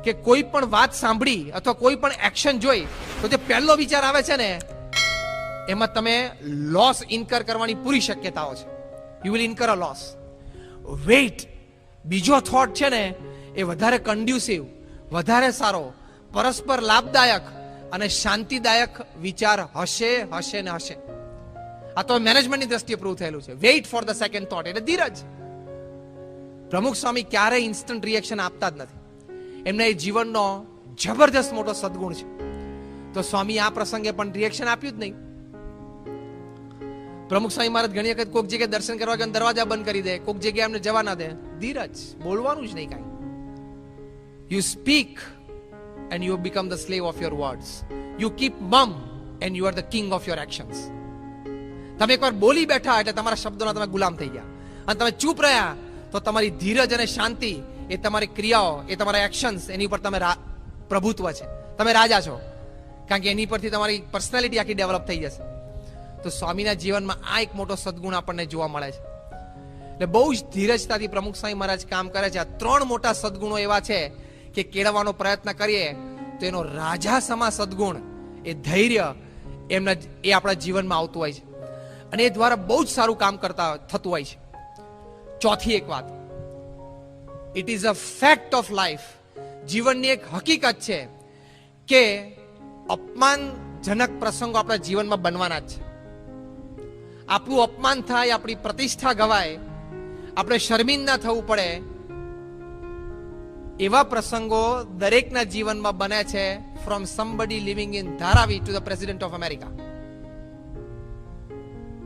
કે કોઈ પણ વાત સાંભળી અથવા કોઈ પણ એક્શન જોઈ તો જે પહેલો વિચાર આવે છે ને એમાં તમે લોસ ઇન્કર કરવાની પૂરી શક્યતાઓ છે. You will incur a loss. Wait, બીજો થોટ છે ને એ વધારે કન્ડ્યુસિવ, વધારે સારો, પરસ્પર લાભદાયક અને શાંતિદાયક વિચાર હશે હશે ને હશે. આ તો મેનેજમેન્ટની દ્રષ્ટિએ પ્રૂવ થયેલું છે. Weight for the second thought, એટલે ધીરજ. પ્રમુખ સ્વામી ક્યારેય ઇન્સ્ટન્ટ રિએક્શન આપતા જ નથી. એમના એ જીવનનો જબરદસ્ત મોટો સદગુણ છે. તો સ્વામી આ પ્રસંગે પણ રિએક્શન આપ્યું જ નહીં. પ્રમુખ સ્વામી મહારાજ ઘણી વખત કોઈક જગ્યાએ દર્શન કરવા ગયા દરવાજા બંધ કરી દે, કોઈક જગ્યાએ એમને જવા ના દે. ધીરજ, બોલવાનું જ નહીં કાંઈ. You speak and you become the slave of your words. You keep mum and you are the king of your actions. તમે એકવાર બોલી બેઠા એટલે તમારા શબ્દોના તમે ગુલામ થઈ ગયા, અને તમે ચૂપ રહ્યા તો તમારી ધીરજ અને શાંતિ એ તમારી ક્રિયાઓ, એ તમારા એક્શન્સ, એની ઉપર તમે પ્રભુત્વ છે, તમે રાજા છો, કારણ કે એની પરથી તમારી પર્સનાલિટી આખી ડેવલપ થઈ જશે. તો સ્વામીના જીવનમાં આ એક મોટો સદગુણ આપણને જોવા મળે છે. એટલે બહુ જ ધીરજતાથી પ્રમુખ સ્વામી મહારાજ કામ કરે છે. આ 3 મોટા સદગુણો એવા છે કે કેળવવાનો પ્રયત્ન કરીએ તો એનો રાજા સમા સદગુણ, એ ધૈર્ય એમના એ આપણા જીવનમાં આવતું હોય છે, અને એ દ્વારા બહુ જ સારું કામ થતું હોય છે. ચોથી એક વાત, it is a fact of life. જીવનની એક હકીકત છે કે અપમાનજનક પ્રસંગો આપણા જીવનમાં બનવાના જ છે. આપણું અપમાન થાય, આપણી પ્રતિષ્ઠા ગવાય, આપણે શર્મિંદા થવું પડે, એવા પ્રસંગો દરેકના જીવનમાં બને છે. From somebody living in Dharavi to the president of America.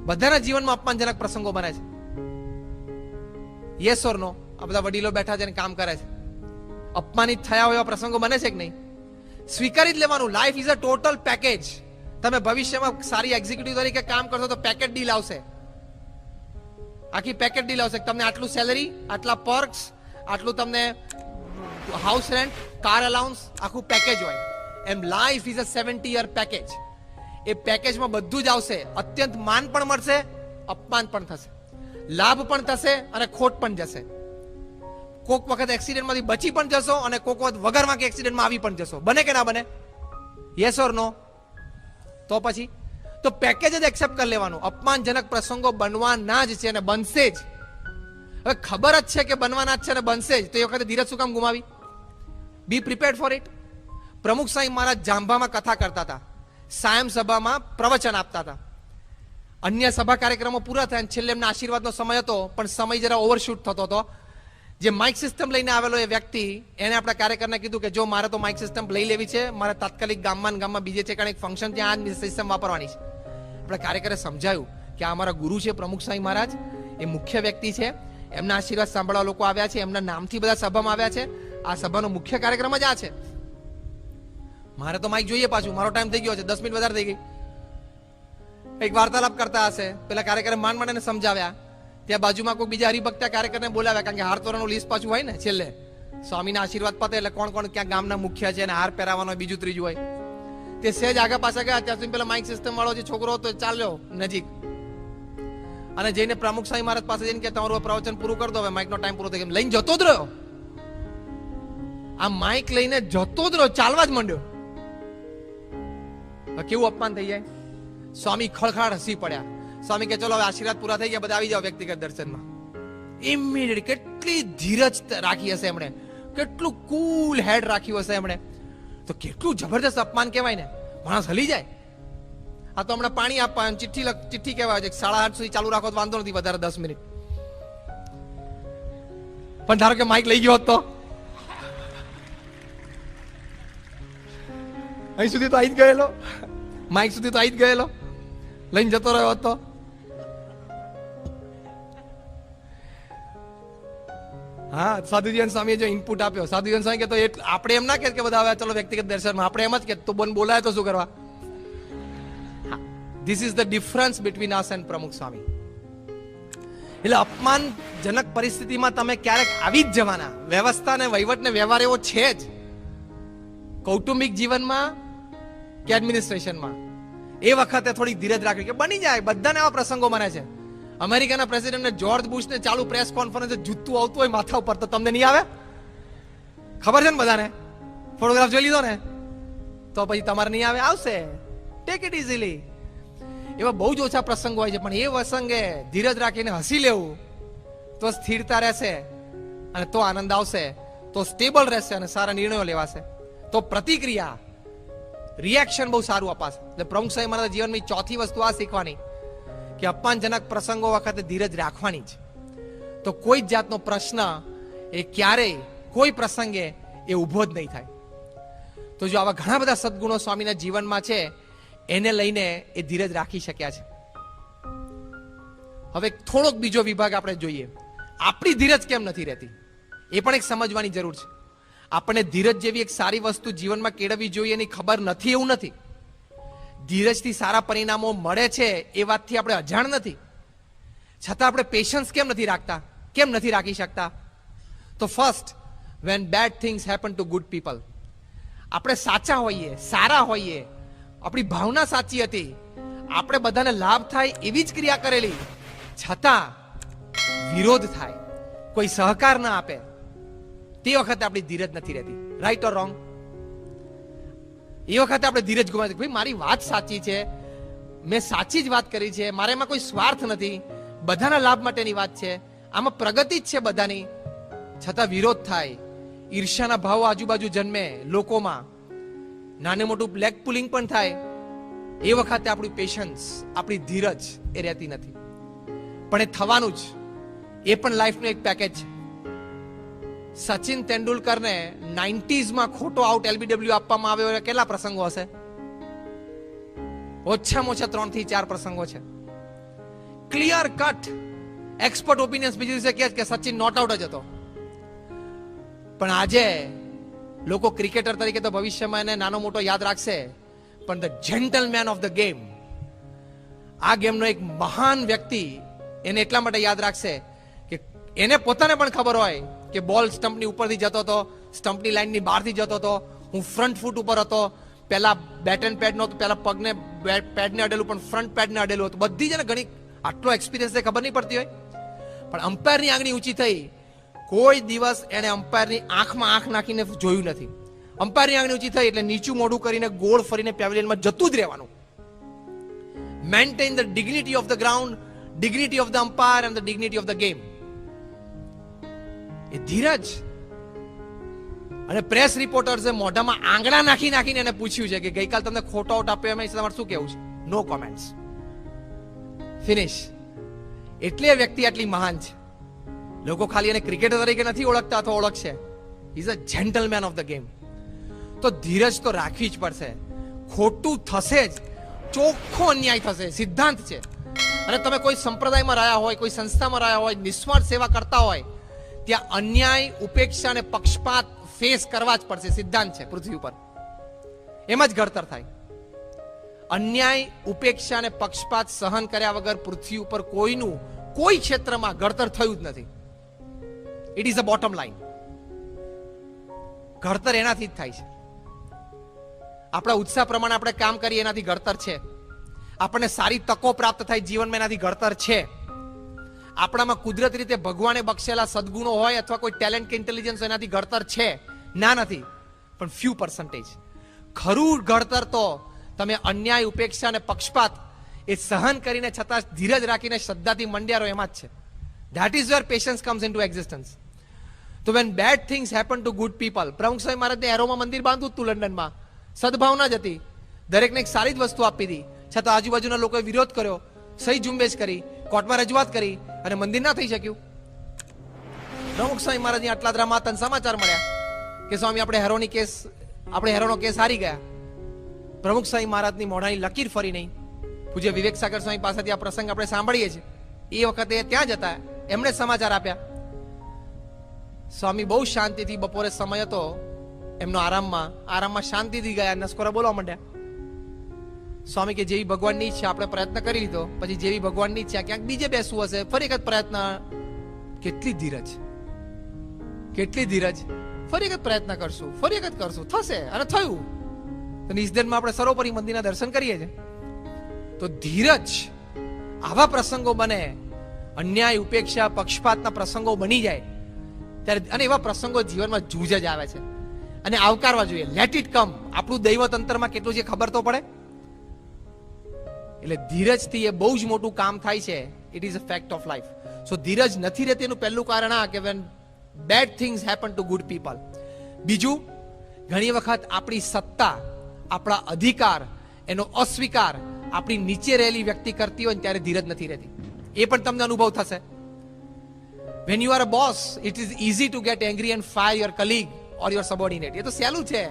બધાના જીવનમાં અપમાનજનક પ્રસંગો બને છે. યસ ઓર નો? આ બધા વડીલો બેઠા છે અને કામ કરે છે. અપમાનિત થયા હોય એવા પ્રસંગો બને છે કે નહીં? સ્વીકારી જ લેવાનું. Life is a total package. તમે ભવિષ્યમાં સારી એક્ઝિક્યુટિવ તરીકે કામ કરશો તો પેકેજ ડીલ આવશે, આખી પેકેજ ડીલ આવશે. તમને આટલું સેલરી, આટલા પર્ક્સ, આટલું તમને હાઉસ રેન્ટ, કાર અલાઉન્સ, આખું પેકેજ હોય. એમ life is a 70-year package. એ પેકેજમાં બધું જ આવશે. અત્યંત માન પણ મળશે, અપમાન પણ થશે, લાભ પણ થશે અને ખોટ પણ જશે. કોક વખત એક્સિડન્ટમાંથી બચી પણ જશો અને કોક વખત વગરમાં કે એક્સિડન્ટમાં આવી પણ જશો. બને કે ના બને? યસ ઓર નો? તો પછી તો પેકેજ જ એક્સેપ્ટ કરી લેવાનું. અપમાનજનક પ્રસંગો બનવાના જ છે અને બનશે જ. હવે ખબર જ છે કે બનવાના જ છે અને બનશે જ, તો એ વખતે ધીરજ શું કામ ગુમાવી? બી પ્રિપેર્ડ ફોર ઇટ. પ્રમુખ સ્વામી મહારાજ જાંભામાં કથા કરતા હતા, સાયમ સભામાં પ્રવચન આપતા હતા. અન્ય સભા કાર્યક્રમો પૂરા થયા, છેલ્લે એમના આશીર્વાદનો સમય હતો, પણ સમય જરા ઓવરશૂટ થતો હતો. જે માઇક સિસ્ટમ લઈને આવેલો એ વ્યક્તિ, એને આપણા કાર્યકરને કીધું કે જો મારે તો માઇક સિસ્ટમ લઈ લેવી છે, મારે તાત્કાલિક ગામમાં બીજે છે કારણ એક ફંક્શન ત્યાં આ સિસ્ટમ વાપરવાની છે. આપણા કાર્યકરે સમજાયું કે આ અમારા ગુરુ છે પ્રમુખ સ્વામી મહારાજ, એ મુખ્ય વ્યક્તિ છે, એમના આશીર્વાદ સાંભળવા લોકો આવ્યા છે, એમના નામથી બધા સભામાં આવ્યા છે, આ સભાનો મુખ્ય કાર્યક્રમ જ આ છે. મારે તો માઇક જોઈએ, પાછું મારો ટાઈમ થઈ ગયો છે, 10 મિનિટ વધારે થઈ ગઈ. એક વાર્તાલાપ કરતા હશે, પેલા કાર્યકરે માંડ માંડ એને સમજાવ્યા. ત્યાં બાજુમાં કોઈ બીજા હરિભક્ત કાર્યકરને બોલાવ્યા, કારણ કે હાર તોરણનું લિસ્ટ પાછું હોય ને છેલ્લે. સ્વામીના આશીર્વાદ પતે એટલે કોણ કોણ ક્યાં ગામના મુખ્ય છે અને હાર પહેરાવાનો બીજું ત્રીજું હોય. તે સહેજ આગા પાછા ગયા, ત્યાં સુધી પેલા માઇક સિસ્ટમ વાળો જે છોકરો હતો ચાલ્યો નજીક, અને જઈને પ્રમુખ સ્વામી મહારાજ પાસે જઈને કે તમારું પ્રવચન પૂરું કરી દો, હવે માઇકનો ટાઈમ પૂરો થઈ ગયો. લઈને જતો જ રહ્યો. આ માઇક લઈને જતો જ રહ્યો, ચાલવા જ માંડ્યો. કેવું અપમાન થઈ જાય. સ્વામી ખળખળ હસી પડ્યા. સ્વામી કે ચલો હવે આશીર્વાદ પૂરા થઈ ગયા, બધા આવી જાઓ વ્યક્તિગત દર્શનમાં. ઇમિડિયેટ કેટલી ધીરજ રાખી હશે એમણે, કેટલું કુલ હેડ રાખ્યું હશે એમણે. તો કેટલું જબરદસ્ત અપમાન કહેવાય ને, માણસ હલી જાય. આ તો હમણાં પાણી આપવા ચિઠ્ઠી કહેવાય છે, 8:30 સુધી ચાલુ રાખો તો વાંધો નથી, વધારે 10 મિનિટ. પણ ધારો કે માઇક લઈ ગયો હોત તો અહીં સુધી તો આવી જ ગયેલો, માઇક સુધી તો આવી જ ગયેલો, લઈને જતો રહ્યો હતો. હા, સાધુજીવન સ્વામીએ જો ઇનપુટ આપ્યો, સાધુજીવન સ્વામી કે તો આપણે એમ ના કે બધા આવ્યા ચલો વ્યક્તિગત દર્શનમાં, આપણે એમ જ કે તો બોન બોલાય તો શું કરવા. This is the difference between us and પ્રમુખ સ્વામી. એટલે અપમાનજનક પરિસ્થિતિમાં તમે ક્યારેક આવી જ જવાના. વ્યવસ્થા ને વહીવટ ને વ્યવહાર એવો છે જ, કૌટુંબિક જીવનમાં કે એડમિનિસ્ટ્રેશનમાં. એ વખતે થોડી ધીરજ રાખવી કે બની જાય. બધાને આવા પ્રસંગો બને છે. અમેરિકાના પ્રેસિડેન્ટને જોર્જ બુશને ચાલુ પ્રેસ કોન્ફરન્સ જૂતું આવતું હોય માથા ઉપર, તો તમને નહીં આવે? ખબર છે ને બધાને? ફોટોગ્રાફ જોઈ લીધો ને તો પછી તમારે નહીં આવે, આવશે. Take it easily. એવા બહુ જ ઓછા પ્રસંગો હોય છે, પણ એ પ્રસંગે ધીરજ રાખીને હસી લેવું તો સ્થિરતા રહેશે અને તો આનંદ આવશે, તો સ્ટેબલ રહેશે અને સારા નિર્ણયો લેવાશે, તો પ્રતિક્રિયા રિએક્શન બહુ સારું અપાશે. એટલે પ્રમુખ સ્વામી મારા જીવનની ચોથી વસ્તુ આ શીખવાની કે અપમાનજનક પ્રસંગો વખતે ધીરજ રાખવાની જ. તો કોઈ જ જાતનો પ્રશ્ન એ ક્યારેય કોઈ પ્રસંગે એ ઊભો જ નહીં થાય. તો જો આવા ઘણા બધા સદગુણો સ્વામીના જીવનમાં છે, એને લઈને એ ધીરજ રાખી શક્યા છે. હવે થોડોક બીજો વિભાગ આપણે જોઈએ, આપણી ધીરજ કેમ નથી રહેતી, એ પણ એક સમજવાની જરૂર છે. આપણને ધીરજ જેવી એક સારી વસ્તુ જીવનમાં કેળવવી જોઈએ એની ખબર નથી એવું નથી. ધીરજથી સારા પરિણામો મળે છે એ વાતથી આપણે અજાણ નથી, છતાં આપણે પેશન્સ કેમ નથી રાખતા, કેમ નથી રાખી શકતા? તો first, when bad things happen to good people. આપણે સાચા હોઈએ, સારા હોઈએ, આપણી ભાવના સાચી હતી, આપણે બધાને લાભ થાય એવી જ ક્રિયા કરેલી, છતાં વિરોધ થાય, કોઈ સહકાર ના આપે, તે વખતે આપણી ધીરજ નથી રહેતી. Right or wrong? એ વખતે આપણે ધીરજ ગુમાવી. ભાઈ મારી વાત સાચી છે, મેં સાચી જ વાત કરી છે, મારે એમાં કોઈ સ્વાર્થ નથી, બધાના લાભ માટેની વાત છે, આમાં પ્રગતિ જ છે બધાની, છતાં વિરોધ થાય, ઈર્ષ્યાના ભાવો આજુબાજુ જન્મે લોકોમાં, નાને મોટું બ્લેક પુલિંગ પણ થાય. એ વખતે આપણી પેશન્સ, આપણી ધીરજ એ રહેતી નથી. પણ એ થવાનું જ, એ પણ લાઈફનું એક પેકેજ છે. સચિન તેંડુલકરને 90s ખોટો આઉટ LBW આપવામાં આવ્યો, કેટલા પ્રસંગો હશે? ઓછામાં ઓછા 3 થી 4 પ્રસંગો છે. ક્લિયર કટ એક્સપર્ટ ઓપિનિયન્સ બીજી દિવસે કહે કે સચિન નોટ આઉટ જ હતો. પણ આજે લોકો ક્રિકેટર તરીકે તો ભવિષ્યમાં એને નાનો મોટો યાદ રાખશે, પણ the gentleman of the game, આ ગેમનો એક મહાન વ્યક્તિ એને એટલા માટે યાદ રાખશે કે એને પોતાને પણ ખબર હોય કે બોલ સ્ટમ્પની ઉપરથી જતો હતો, સ્ટમ્પની લાઈનની બહારથી જતો હતો, હું ફ્રન્ટ ફૂટ ઉપર હતો, પહેલા બેટ એન્ડ પેડ નહોતું, પહેલા પગને પેડને અડેલું, પણ ફ્રન્ટ પેડને અડેલું હતું. બધી જ ઘણી આટલો એક્સપિરિયન્સ ખબર નહીં પડતી હોય, પણ અમ્પાયરની આંગળી ઊંચી થઈ, કોઈ દિવસ એને અમ્પાયરની આંખમાં આંખ નાખીને જોયું નથી. અમ્પાયરની આંગળી ઊંચી થઈ એટલે નીચું મોઢું કરીને ગોળ ફરીને પેવેલિયનમાં જતું જ રહેવાનું. Maintain the dignity of the ground, dignity of the umpire and the dignity of the game. એ ધીરજ. અને પ્રેસ રિપોર્ટર્સે મોઢામાં આંગળા નાખી નાખીને એને પૂછ્યું છે કે ગઈકાલ તમને ખોટો આઉટ આપ્યો, એમાં તમારે શું કહેવું છે? નો કોમેન્ટ્સ, ફિનિશ. એટલે એ વ્યક્તિ આટલી મહાન છે. લોકો ખાલી એને ક્રિકેટર તરીકે નથી ઓળખતા, તો ઓળખશે, is a gentleman of the game. તો ધીરજ તો રાખવી જ પડશે. ખોટું થશે જ, ચોખ્ખો અન્યાય થશે, સિદ્ધાંત છે. અને તમે કોઈ સંપ્રદાયમાં રહ્યા હોય, કોઈ સંસ્થામાં રહ્યા હોય, નિસ્વાર્થ સેવા કરતા હોય, ત્યાં અન્યાય, ઉપેક્ષા અને પક્ષપાત ફેસ કરવા જ પડશે, સિદ્ધાંત છે પૃથ્વી ઉપર. એમાં જ ઘડતર થાય. અન્યાય, ઉપેક્ષા અને પક્ષપાત સહન કર્યા વગર પૃથ્વી ઉપર કોઈનું કોઈ ક્ષેત્રમાં ઘડતર થયું જ નથી. It is a bottom line. ઘડતર એનાથી જ થાય છે. આપણા ઉત્સાહ પ્રમાણે આપણે કામ કરીએ એનાથી ઘડતર છે. આપણને સારી તકો પ્રાપ્ત થાય જીવનમાં એનાથી ઘડતર છે. આપણામાં કુદરતી રીતે ભગવાને બક્ષેલા સદગુણો હોય અથવા કોઈ ટેલેન્ટ કે ઇન્ટેલિજન્સ એનાથી ઘડતર છે, ના નથી, પણ ફ્યુ %. ખરું ઘડતર તો તમે અન્યાય, ઉપેક્ષા અને પક્ષપાત એ સહન કરીને છતાં ધીરજ રાખીને શ્રદ્ધાથી મંડ્યા રહો, એમાં જ છે. That is where patience comes into existence. તો when bad things happen to good people. Pramukh Swami મહારાજને એરોમાં મંદિર બાંધવું હતું લંડનમાં, સદભાવના જ હતી, દરેકને એક સારી જ વસ્તુ આપી હતી, છતાં આજુબાજુના લોકોએ વિરોધ કર્યો, સહી ઝુંબેશ કરી, કોર્ટમાં રજૂઆત કરી અને મંદિર ના થઈ શક્યું. પ્રમુખ સ્વામી મહારાજની આટલા ધ્રામાતન સમાચાર મળ્યા કે સ્વામી આપણે હેરોનો કેસ હારી ગયા. પ્રમુખ સ્વામી મહારાજની મોઢાની લકીર ફરી નહીં. પૂજ્ય વિવેક સાગર સ્વામી પાસેથી આ પ્રસંગ આપણે સાંભળીએ છીએ. એ વખતે ત્યાં જ હતા, એમણે સમાચાર આપ્યા. સ્વામી બહુ શાંતિથી, બપોરે સમય હતો એમનો આરામમાં શાંતિથી ગયા, નસકોરા બોલવા માંડ્યા. સ્વામી કે જેવી ભગવાનની ઈચ્છા, આપણે પ્રયત્ન કરી લીધો, પછી જેવી ભગવાનની ઈચ્છા, ક્યાંક બીજે બેસવું હશે, ફરી એક પ્રયત્ન. કેટલી ધીરજ, કેટલી ધીરજ. ફરી એક પ્રયત્ન કરશું, ફરી એક કરશું, થશે, અને થયું. તો નિસ્દનમાં આપણે સરોપરી મંદિરના દર્શન કરીએ છીએ. તો ધીરજ. આવા પ્રસંગો બને, અન્યાય, ઉપેક્ષા, પક્ષપાતના પ્રસંગો બની જાય ત્યારે, અને એવા પ્રસંગો જીવનમાં જૂજ જ આવે છે. અને આવકારવા જોઈએ. Let it come. આપણું દૈવ તંત્રમાં કેટલું છે ખબર તો પડે. એટલે ધીરજથી એ બહુ જ મોટું કામ થાય છે. It is a fact of life. So ધીરજ નથી રહેતી એનું પહેલું કારણ આ કે when bad things happen to good people. બીજું, ઘણી વખત આપણી સત્તા, આપણા અધિકાર, એનો અસ્વીકાર આપણી નીચે રહેલી વ્યક્તિ કરતી હોય ત્યારે ધીરજ નથી રહેતી. એ પણ તમને અનુભવ થશે. When you are a boss, it is easy to get angry and fire your colleague or your subordinate. એ તો સહેલું છે.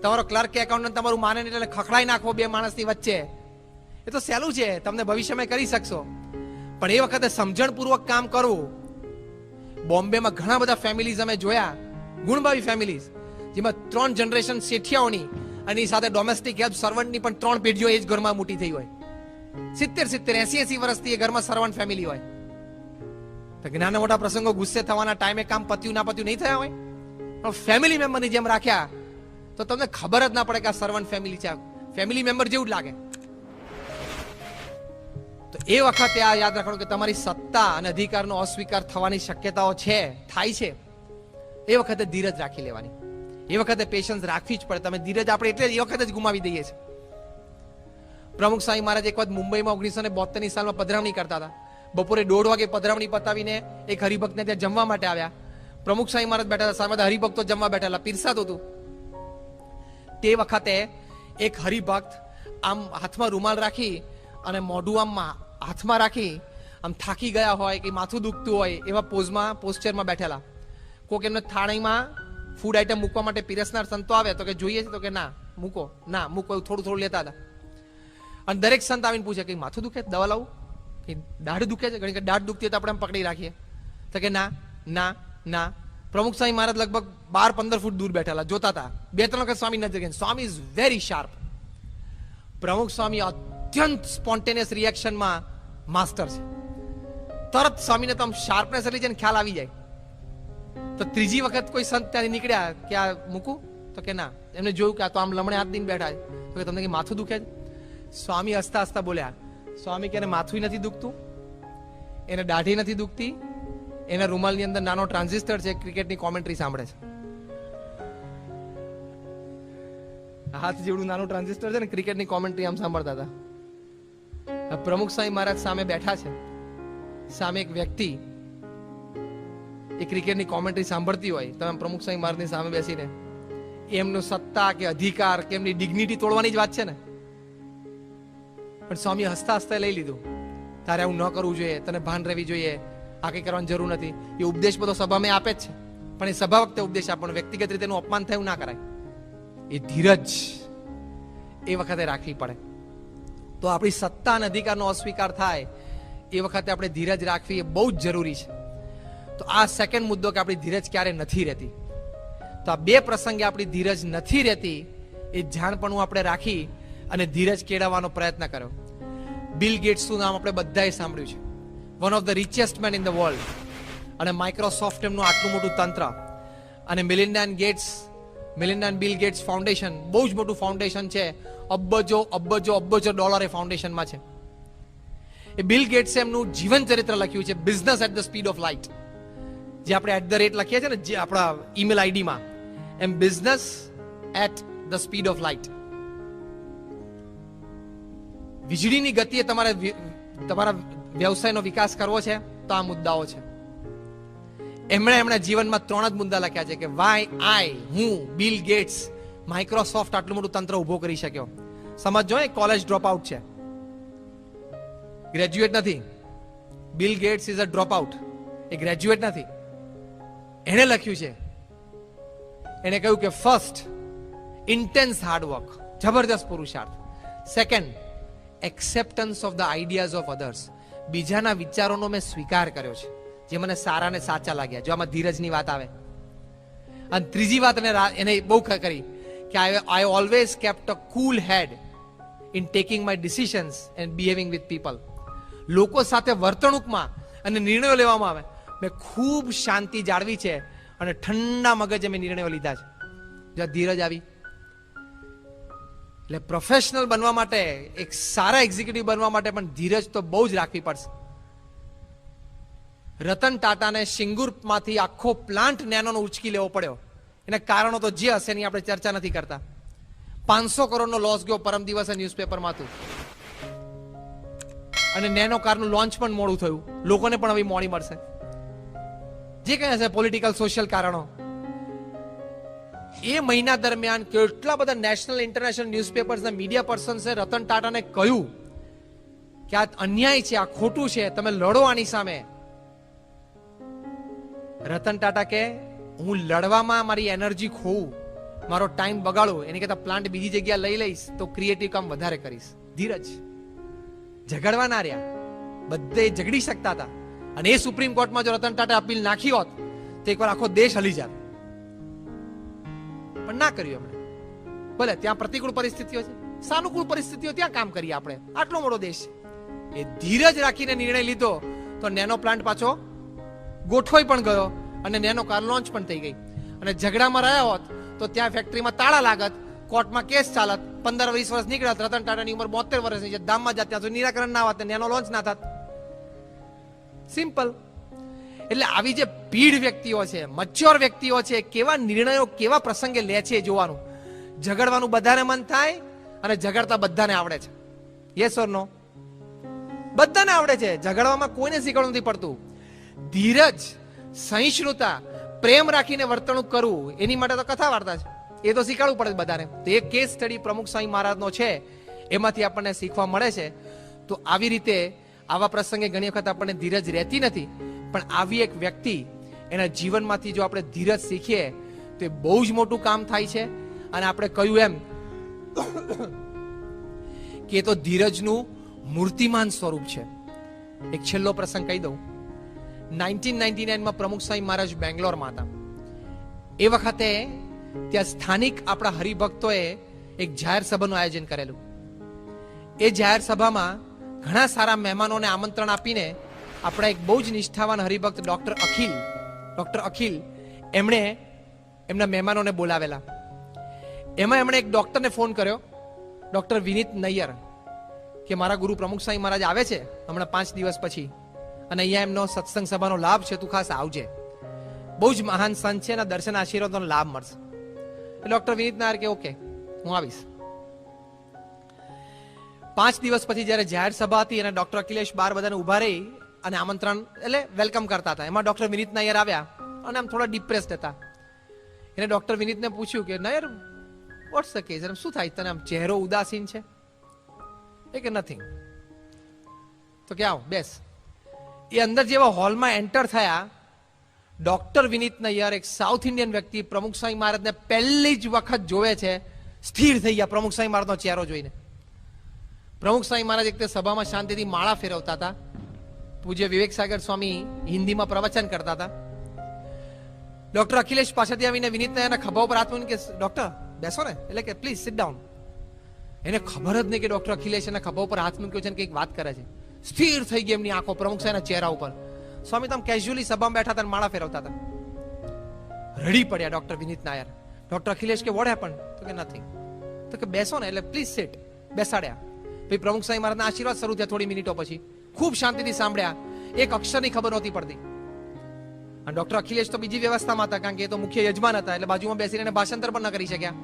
તમારો ક્લર્ક કે એકાઉન્ટન્ટ તમારું માને નહીં એટલે ખખડાઈ નાખો બે માણસની વચ્ચે. એ તો સહેલું છે, તમને ભવિષ્યમાં કરી શકશો. પણ એ વખતે સમજણપૂર્વક કામ કરવું. બોમ્બેમાં ઘણા બધા ફેમિલીઝ અમે જોયા, ગુણભાવી ફેમિલીઝ, જેમાં 3 જનરેશન શેઠિયાઓની અને એની સાથે ડોમેસ્ટિક હેલ્પ સર્વન્ટની પણ 3 પેઢીઓ એ જ ઘરમાં મોટી થઈ હોય. 70, 80 વર્ષથી એ ઘરમાં સર્વન્ટ ફેમિલી હોય. તો નાના મોટા પ્રસંગો ગુસ્સે થવાના ટાઈમે કામ પત્યું ના પત્યું નહીં થયા હોય, પણ ફેમિલી મેમ્બરની જેમ રાખ્યા તો તમને ખબર જ ના પડે કે આ સર્વન્ટ ફેમિલી છે. ફેમિલી મેમ્બર જેવું જ લાગે. તો એ વખતે આ યાદ રાખવાનું કે તમારી સત્તા અને અધિકારનો અસ્વીકાર થવાની શક્યતાઓ છે, થાય છે. એ વખતે ધીરજ રાખી લેવાની. એ વખતે પેશન્સ રાખવી જ પડે. તમે ધીરજ આપણે એટલે એ વખતે જ ગુમાવી દઈએ છીએ. પ્રમુખ સ્વામી મહારાજ એક વખત મુંબઈમાં 1972 સાલમાં પધરામણી કરતા હતા. બપોરે 1:30 વાગે પધરામણી પતાવીને એક હરિભક્તને ત્યાં જમવા માટે આવ્યા. પ્રમુખ સ્વામી મહારાજ બેઠા હતા, સામે હરિભક્તો જમવા બેઠેલા, પીરસાતું હતું. તે વખતે એક હરિભક્ત આમ હાથમાં રૂમાલ રાખી અને મોઢું આમ હાથમાં રાખી આમ થાકી ગયા હોય કે માથું દુખતું હોય એવા પોસ્ચરમાં બેઠેલા. કોક એમને થાળીમાં ફૂડ આઈટમ મૂકવા માટે પીરસનાર સંતો આવે તો કે જોઈએ છે, તો કે ના મૂકો, ના મૂકો, એવું થોડું થોડું લેતા હતા. અને દરેક સંત આવીને પૂછે કે માથું દુખે, દવા લાવું, કે દાઢ દુખે છે, ઘણી કે દાઢ દુખતી હોય તો આપણે એમ પકડી રાખીએ, તો કે ના ના ના. પ્રમુખ સ્વામી મહારાજ લગભગ 12-15 ફૂટ દૂર બેઠેલા, જોતા હતા. 2-3 વખત સ્વામી નજર ગઈ. સ્વામી ઇઝ વેરી શાર્પ. પ્રમુખ સ્વામી અત્યંત સ્પોન્ટેનિયસ રિએક્શનમાં માસ્ટર છે. તરત સ્વામીને તો આમ શાર્પનેસ એટલી છે ને ખ્યાલ આવી જાય. તો ત્રીજી વખત કોઈ સંત ત્યાંથી નીકળ્યા કે આ મૂકું, તો કે ના. એમને જોયું કે આ તો આમ લમણે હાથ દઈને બેઠા છે, તો કે તમને કે માથું દુખે છે? સ્વામી હસતા હસતા બોલ્યા, સ્વામી કે એને માથું નથી દુખતું, એને દાઢી નથી દુખતી, એના રૂમાલની અંદર નાનો ટ્રાન્ઝિસ્ટર છે, ક્રિકેટની કોમેન્ટ્રી સાંભળે છે. હાથ જેવડું નાનું ટ્રાન્ઝિસ્ટર છે ને, ક્રિકેટની કોમેન્ટ્રી આમ સાંભળતા હતા. પ્રમુખ સ્વામી મહારાજ સામે બેઠા છે, સામે એક વ્યક્તિ એ ક્રિકેટની કોમેન્ટ્રી સાંભળતી હોય, તમે પ્રમુખ સ્વામી મહારાજની સામે બેસીને એમનું સત્તા કે અધિકાર કે એમની ડિગ્નિટી તોડવાની જ વાત છે ને. પણ સ્વામી હસતા હસતા લઈ લીધું. તારે આવું ન કરવું જોઈએ, તને ભાન રહેવી જોઈએ, આ કઈ કરવાની જરૂર નથી. એ ઉપદેશ બધો સભામાં આપે જ છે, પણ એ સભા વખતે ઉપદેશ આપવાનો, વ્યક્તિગત રીતે એનું અપમાન થયું ના કરાય. એ ધીરજ એ વખતે રાખવી પડે. તો આપણી સત્તા અને અધિકારનો અસ્વીકાર થાય એ વખતે આપણે ધીરજ રાખવી એ બહુ જ જરૂરી છે. તો આ સેકન્ડ મુદ્દો કે આપણી ધીરજ ક્યારે નથી રહેતી. તો આ 2 પ્રસંગે આપણી ધીરજ નથી રહેતી એ જાણપણું આપણે રાખી અને ધીરજ કેળવવાનો પ્રયત્ન કર્યો. બિલ ગેટ્સનું નામ આપણે બધાએ સાંભળ્યું છે. One of the richest man in the world. અને માઇક્રોસોફ્ટ એમનું આટલું મોટું તંત્ર. અને Melinda and Bill Gates foundation બહુ જ મોટું ફાઉન્ડેશન છે. અબજો ડોલર એ ફાઉન્ડેશનમાં છે. એ બિલ ગેટ્સે એમનું જીવન ચરિત્ર લખ્યું છે, business at the speed of light. જે આપણે @ લખીએ છીએ ને જે આપણા ઈમેલ આઈડીમાં, એમ business at the speed of light. વીજળીની ગતિએ તમારા વ્યવસાયનો વિકાસ કરવો છે તો આ મુદ્દાઓ છે. એમણે જીવનમાં 3 જ મુદ્દા લખ્યા છે કે વાય હું બિલ ગેટ્સ માઇક્રોસોફ્ટ આટલું મોટું તંત્ર ઉભો કરી શક્યો. સમજો, એ કોલેજ ડ્રોપ આઉટ છે, ગ્રેજ્યુએટ નથી. Bill Gates is a drop out, એ ગ્રેજ્યુએટ નથી. એણે લખ્યું છે, એણે કહ્યું કે ફર્સ્ટ ઇન્ટેન્સ હાર્ડવર્ક, જબરદસ્ત પુરુષાર્થ. Second acceptance of the ideas of others, બીજાના વિચારોનો મેં સ્વીકાર કર્યો છે જે મને સારા ને સાચા લાગ્યા. જો આમાં ધીરજની વાત આવે. અને ત્રીજી વાત એને બહુ કરી કે I always kept a cool head in taking my decisions and behaving with people. લોકો સાથે વર્તણૂકમાં અને નિર્ણયો લેવામાં આવે મેં ખૂબ શાંતિ જાળવી છે અને ઠંડા મગજે મેં નિર્ણયો લીધા છે. જ્યાં ધીરજ આવી. એટલે પ્રોફેશનલ બનવા માટે, એક સારા એક્ઝિક્યુટિવ બનવા માટે પણ ધીરજ તો બહુ જ રાખવી પડશે. રતન ટાટાને સિંગુરમાંથી આખો પ્લાન્ટ નેનોનો ઉચકી લેવો પડ્યો એના કારણો તો જે હશે એની આપણે ચર્ચા નથી કરતા. 500 કરોડનો લોસ ગયો પરમ દિવસે ન્યૂઝપેપરમાં હતું. અને નેનો કારનું લોન્ચ પણ મોડું થયું. લોકોને પણ હવે મોડી મળશે. જે કઈ હશે પોલિટિકલ સોશિયલ કારણો. એ મહિના દરમિયાન કેટલા બધા નેશનલ ઇન્ટરનેશનલ ન્યૂઝપેપર્સના મીડિયા પર્સન્સે રતન ટાટાને કહ્યું કે આ અન્યાય છે, આ ખોટું છે, તમે લડો આની સામે. રતન ટાટા કે હું લડવામાં મારી એનર્જી ખોવું, મારો ટાઈમ બગાડું, એની કરતા પ્લાન્ટ બીજી જગ્યા લઈ લઈશ તો ક્રિએટિવ કામ વધારે કરીશ. ધીરજ. ઝઘડવા ના રહ્યા, બધે ઝઘડી શકતા હતા. અને એ સુપ્રીમ કોર્ટમાં જો રતન ટાટા અપીલ નાખી હોત તો એકવાર આખો દેશ હલી જાત. પણ ના કર્યું એમણે. ભલે ત્યાં પ્રતિકૂળ પરિસ્થિતિઓ છે, સાનુકૂળ પરિસ્થિતિઓ ત્યાં કામ કરીએ આપણે. આટલો મોટો દેશ છે. એ ધીરજ રાખીને નિર્ણય લીધો તો નેનો પ્લાન્ટ પાછો ગોઠવાઈ પણ ગયો અને નેનો કાર લોન્ચ પણ થઈ ગઈ. અને ઝઘડામાં રહ્યા હોત તો ત્યાં ફેક્ટરીમાં તાળા લાગત, કોર્ટમાં કેસ ચાલત, 15-20 વર્ષ નીકળત. રતન ટાટાની ઉંમર 72 વર્ષની છે, દામમાં જાત ત્યાં સુધી નિરાકરણ ના આવત, નેનો લોન્ચ ના થાત. સિમ્પલ. એટલે આવી જે પીઢ વ્યક્તિઓ છે, મચ્યોર વ્યક્તિઓ છે, કેવા નિર્ણયો કેવા પ્રસંગે લે છે જોવાનું. ઝઘડવાનું બધાને મન થાય અને ઝઘડતા બધાને આવડે છે. યસ ઓર નો? બધાને આવડે છે. ઝઘડવામાં કોઈને શીખવાનું નથી પડતું. ધીરજ, સહિષ્ણુતા, પ્રેમ રાખીને વર્તણૂક કરવું, એની માટે તો કથા વાર્તા છે. એ તો શીખવાડવું પડે બધાને. તો એ કેસ સ્ટડી પ્રમુખ સ્વામી મહારાજનો છે, એમાંથી આપણને શીખવા મળે છે. તો આવી રીતે આવા પ્રસંગે ઘણી વખત આપણને ધીરજ રહેતી નથી, પણ આવી એક વ્યક્તિ એના જીવનમાંથી જો આપણે ધીરજ શીખીએ તો એ બહુ જ મોટું કામ થાય છે. અને આપણે કહ્યું એમ કે તો ધીરજનું મૂર્તિમાન સ્વરૂપ છે. એક છેલ્લો પ્રસંગ કહી દઉં. 1999માં પ્રમુખ સ્વામી મહારાજ બેંગ્લોરમાં હતા. એ વખતે ત્યાં સ્થાનિક આપણા હરિભક્તોએ એક જાહેર સભાનું આયોજન કરેલું. એ જાહેર સભામાં ઘણા સારા મહેમાનોને આમંત્રણ આપીને આપણા એક બહુ જ નિષ્ઠાવાન હરિભક્ત ડોક્ટર અખિલ એમણે એમના મહેમાનોને બોલાવેલા. એમાં એમણે એક ડોક્ટરને ફોન કર્યો, ડોક્ટર વિનીત નૈયર, કે મારા ગુરુ પ્રમુખ સ્વામી મહારાજ આવે છે હમણાં 5 દિવસ પછી, અને અહીંયા એમનો સત્સંગ સભાનો લાભ છે, તું ખાસ આવજે. બહુ જ મહાન સંત છે, એના દર્શન આશીર્વાદનો લાભ મળશે. ડોક્ટર વિનીત નાયર કે ઓકે, હું આવીશ. 5 દિવસ પછી જયારે જાહેર સભા હતી અને ડોક્ટર અખિલેશ બાર બધાને ઉભા રહી અને આમંત્રણ એટલે વેલકમ કરતા હતા, એમાં ડોક્ટર વિનીત નાયર આવ્યા અને આમ થોડા ડિપ્રેસ્ડ હતા. એને ડોક્ટર વિનીતને પૂછ્યું કે નાયર, વોટ્સ ધ કેસ? શું થાય તને, આમ ચહેરો ઉદાસીન છે? એ કે નથિંગ. તો કે આવ બેસ. એ અંદર જેવા હોલમાં એન્ટર થયા, ડોક્ટર વિનીત નૈયર, એક સાઉથ ઇન્ડિયન વ્યક્તિ, પ્રમુખ સ્વામી મહારાજને પહેલી જ વખત જોવે છે, સ્થિર થઈ ગયા પ્રમુખ સ્વામી મહારાજનો ચહેરો જોઈને. પ્રમુખ સ્વામી મહારાજ એક સભામાં શાંતિથી માળા ફેરવતા હતા. પૂજ્ય વિવેક સાગર સ્વામી હિન્દીમાં પ્રવચન કરતા હતા. ડોક્ટર અખિલેશ પાસેથી આવીને વિનીત નાયરના ખભા ઉપર હાથ મૂકીને કે ડોક્ટર બેસો ને, એટલે કે પ્લીઝ સિટ ડાઉન. એને ખબર જ નહીં કે ડોક્ટર અખિલેશ એના ખભા ઉપર હાથ મૂક્યો છે અને કંઈક વાત કરે છે. સ્થિર થઈ ગઈ એમની આંખો પ્રમુખ સાહેબના ચહેરા ઉપર. સ્વામી તમ કેઝ્યુઅલી સભામાં બેઠા હતા, માળા ફેરવતા હતા. રડી પડ્યા ડોક્ટર વિનીત નાયર. ડોક્ટર અખિલેશ કે વોટ હેપન? તો કે નથિંગ. તો કે બેસો ને, એટલે પ્લીઝ સિટ. બેસાડ્યા. પછી પ્રમુખ સ્વામી મહારાજના આશીર્વાદ શરૂ થયા. થોડી મિનિટો પછી ખૂબ શાંતિથી સાંભળ્યા. એક અક્ષરની ખબર નહોતી પડતી. અને ડોક્ટર અખિલેશ તો બીજી વ્યવસ્થામાં હતા, કારણ કે એ તો મુખ્ય યજમાન હતા, એટલે બાજુમાં બેસીને ભાષાંતર પણ ન કરી શક્યા.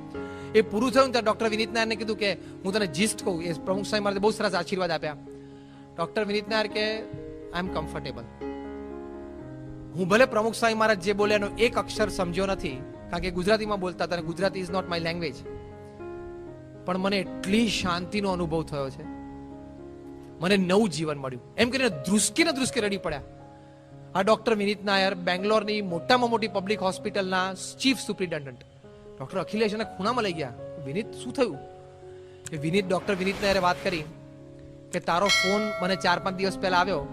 એ પૂરું થયું ત્યારે ડોક્ટર વિનીત નાયરને કીધું કે હું તને જીસ્ટ કહું. એ પ્રમુખ સ્વામી મહારાજે બહુ સરસ આશીર્વાદ આપ્યા. ડોક્ટર વિનીત નાયર કે આઈ એમ કમ્ફર્ટેબલ. હું ભલે પ્રમુખ સ્વામી મહારાજ જે બોલે એનો એક અક્ષર સમજ્યો નથી, કારણ કે ગુજરાતીમાં બોલતા હતા અને Gujarati is not my language, પણ મને એટલી શાંતિનો અનુભવ થયો છે, મને નવું જીવન મળ્યું. એમ કરીને ધ્રુસકીને રડી પડ્યા. આ ડોક્ટર વિનીત નાયર બેંગ્લોરની મોટામાં મોટી પબ્લિક હોસ્પિટલના ચીફ સુપ્રિન્ટેન્ડન્ટ. ડોક્ટર અખિલેશ એને ખૂણામાં લઈ ગયા. વિનીત શું થયું? કે ડોક્ટર વિનીત નાયરે વાત કરી કે તારો ફોન મને 4-5 દિવસ પહેલા આવ્યો,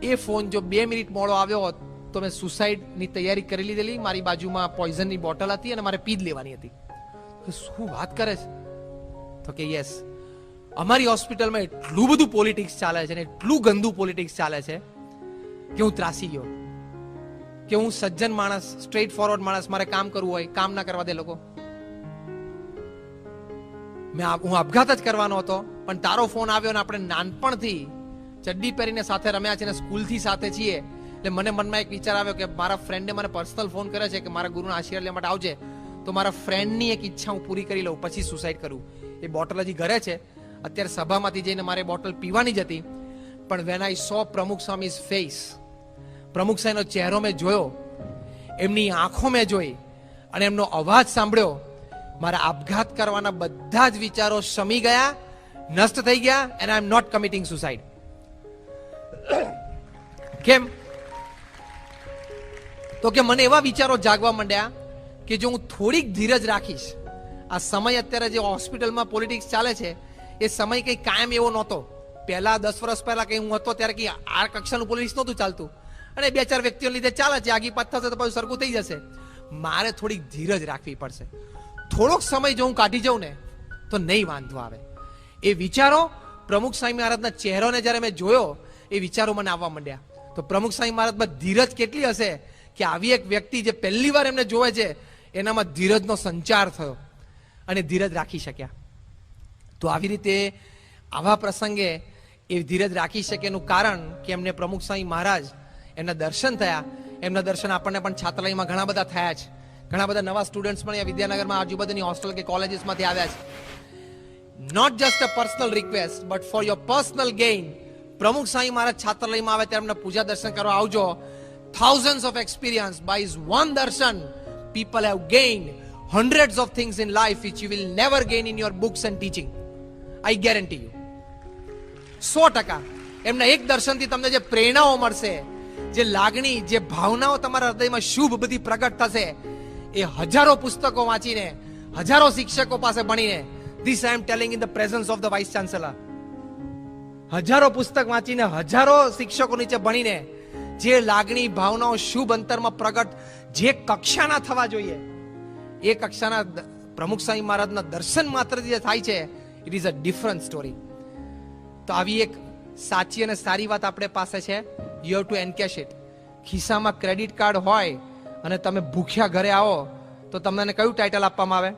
એ ફોન જો 2 મિનિટ મોડો આવ્યો હોત તો મેં સુસાઇડની તૈયારી કરી લીધેલી. મારી બાજુમાં પોઈઝનની બોટલ હતી અને મારે પી જ લેવાની હતી. શું વાત કરે છે? તો કે યસ, અમારી હોસ્પિટલમાં એટલું બધું પોલિટિક્સ ચાલે છે ને એટલું ગંદુ પોલિટિક્સ ચાલે છે કે હું ત્રાસી ગયો. કે હું સજ્જન માણસ, સ્ટ્રેટ ફોરવર્ડ માણસ, મારે કામ કરવું હોય, કામ ના કરવા દે લોકો. હું આપઘાત જ કરવાનો હતો, પણ તારો ફોન આવ્યો ને આપણે નાનપણથી ચડ્ડી પહેરીને સાથે રમ્યા છે ને સ્કૂલથી સાથે છીએ, એટલે મને મનમાં એક વિચાર આવ્યો કે મારા ફ્રેન્ડે મને પર્સનલ ફોન કરે છે કે મારા ગુરુના આશીર્વાદ લેવા માટે આવજે, તો મારા ફ્રેન્ડની એક ઈચ્છા હું પૂરી કરી લઉં, પછી સુસાઇડ કરું. એ બોટલ હજી ઘરે છે, અત્યારે સભામાંથી જઈને મારે બોટલ પીવાની જ હતી. પણ વેન આઈ સો પ્રમુખ સ્વામીઝ ફેસ, પ્રમુખ સ્વામીનો ચહેરો મેં જોયો, એમની આંખો મેં જોઈ અને એમનો અવાજ સાંભળ્યો, મારા આપઘાત કરવાના બધા જ વિચારો શમી ગયા, નષ્ટ થઈ ગયા. And I am not committing suicide. કેમ? તો કે મને એવા વિચારો જાગવા માંડ્યા કે જો હું થોડીક ધીરજ રાખીશ, આ સમય અત્યારે જે હોસ્પિટલમાં પોલિટિક્સ ચાલે છે એ સમય કઈ કાયમ એવો નહોતો. પહેલા 10 વર્ષ પહેલા કઈ હું હતો ત્યારે કઈ આ કક્ષાનું પોલિટિક્સ નહોતું ચાલતું, અને 2-4 વ્યક્તિઓ લીધે ચાલે છે, આગી પાછ થશે તો પાછું સરખું થઈ જશે. મારે થોડીક ધીરજ રાખવી પડશે. થોડોક સમય જો હું કાઢી જાઉં ને તો નહીં વાંધો આવે. એ વિચારો પ્રમુખ સ્વામી મહારાજના ચહેરોને જ્યારે મેં જોયો, એ વિચારો મને આવવા માંડ્યા. તો પ્રમુખ સ્વામી મહારાજમાં ધીરજ કેટલી હશે કે આવી એક વ્યક્તિ જે પહેલી વાર એમને જોવે છે એનામાં ધીરજનો સંચાર થયો અને ધીરજ રાખી શક્યા. તો આવી રીતે આવા પ્રસંગે એ ધીરજ રાખી શકે એનું કારણ કે એમને પ્રમુખ સ્વામી મહારાજ એમના દર્શન થયા. એમના દર્શન આપણને પણ છાત્રાલયમાં ઘણા બધા થયા છે. ઘણા બધા નવા સ્ટુડન્ટ્સ પણ વિદ્યાનગરમાં આજુબાજુની હોસ્ટેલ કે કોલેજીસમાંથી આવ્યા છે. Not just a personal request but for your personal gain, Pramukh Swami મહારાજ છાત્રાલયમાં આવે ત્યારે એમને પૂજા દર્શન કરવા આવજો. thousands of experience by his one darshan, people have gained hundreds of things in life which you will never gain in your books and teaching. I guarantee you. 100%. એમના એક દર્શનથી તમને જે પ્રેરણાઓ મળશે, જે લાગણી, જે ભાવનાઓ તમારા હૃદયમાં શુભ બધી પ્રગટ થશે, એ હજારો પુસ્તકો વાંચીને, હજારો શિક્ષકો પાસે ભણીને, this I am telling in the presence of the vice chancellor, હજારો પુસ્તક વાંચીને, હજારો શિક્ષકો નીચે ભણીને જે લાગણી, ભાવનાઓ શુભ અંતરમાં પ્રગટ જે કક્ષાના થવા જોઈએ, એ કક્ષાના પ્રમુખ સ્વામી મહારાજના દર્શન માત્રથી જે થાય છે, it is a different story. તો આવી એક સાચી અને સારી વાત આપણે પાસે છે. You have to encash it. ખિસ્સામાં ક્રેડિટ કાર્ડ હોય અને તમે ભૂખ્યા ઘરે આવો તો તમને કયું ટાઇટલ આપવામાં આવે?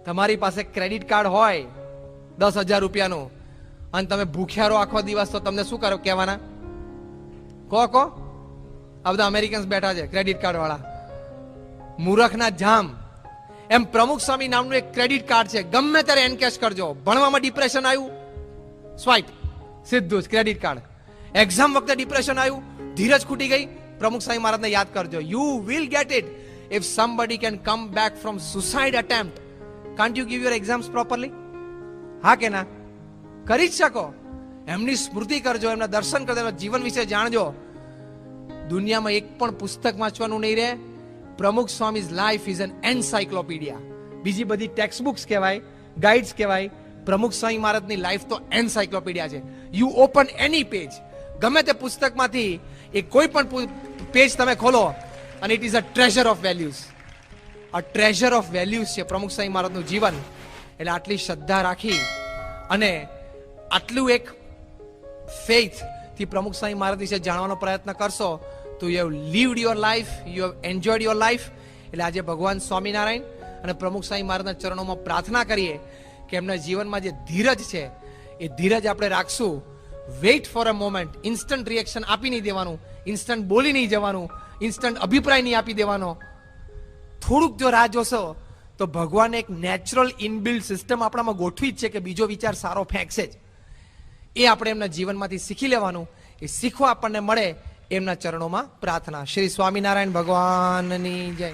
તમારી પાસે ક્રેડિટ કાર્ડ હોય 10,000 રૂપિયાનું અને તમે ભૂખ્યા રહો આખો દિવસ, તો તમને શું કરો કહેવાના? કહો. આ બધા અમેરિકન્સ બેઠા છે ક્રેડિટ કાર્ડ વાળા, મૂર્ખના જામ. એમ પ્રમુખ સ્વામી નામનું એક ક્રેડિટ કાર્ડ છે, ગમે ત્યારે એનકેશ કરજો. ભણવામાં ડિપ્રેશન આવ્યું, સ્વાઇપ, સીધું જ ક્રેડિટ કાર્ડ. એક્ઝામ વખતે ડિપ્રેશન આવ્યું, ધીરજ ખૂટી ગઈ, પ્રમુખ સ્વામી મહારાજને યાદ કરજો. You will get it. If somebody can come back from suicide attempt, can't you give your exams properly? હા કે ના? કરી જ શકો. એમની સ્મૃતિ કરજો, એમના દર્શન કરજો, એમના જીવન વિશે જાણજો. દુનિયામાં એક પણ પુસ્તક વાંચવાનું નહીં રહે. પ્રમુખ સ્વામીઝ લાઈફ ઇઝ એન એન્સાઇક્લોપીડિયા. બીજી બધી ટેક્સ્ટ બુક્સ કહેવાય, ગાઈડ્સ કહેવાય, પ્રમુખ સ્વામી મહારાજની લાઈફ તો એન્સાઇક્લોપીડિયા છે. યુ ઓપન એની પેજ, ગમે તે પુસ્તકમાંથી એ કોઈ પણ પેજ તમે ખોલો અને it is a treasure of values. A treasure of values છે પ્રમુખ સ્વામી મહારાજનું જીવન. એટલે આટલી શ્રદ્ધા રાખી અને આટલું એક ફેથ થી પ્રમુખ સ્વામી મહારાજ વિશે જાણવાનો પ્રયત્ન કરશો તો you have lived your life, you have enjoyed your life. એટલે આજે ભગવાન સ્વામિનારાયણ અને પ્રમુખ સ્વામી મહારાજના ચરણોમાં પ્રાર્થના કરીએ કે એમના જીવનમાં જે ધીરજ છે એ ધીરજ આપણે રાખશું. Weight for a moment. Instant reaction આપી નહીં દેવાનું, ઇન્સ્ટન્ટ બોલી નહીં જવાનું, ઇન્સ્ટન્ટ અભિપ્રાય નહીં આપી દેવાનો. થોડુંક જો રાહ જોશો તો ભગવાન એક નેચરલ ઇનબિલ્ડ સિસ્ટમ આપણામાં ગોઠવી જ છે કે બીજો વિચાર સારો ફેંકશે જ. એ આપણે એમના જીવનમાંથી શીખી લેવાનું. એ શીખવા આપણને મળે એમના ચરણોમાં પ્રાર્થના. શ્રી સ્વામિનારાયણ ભગવાનની જય.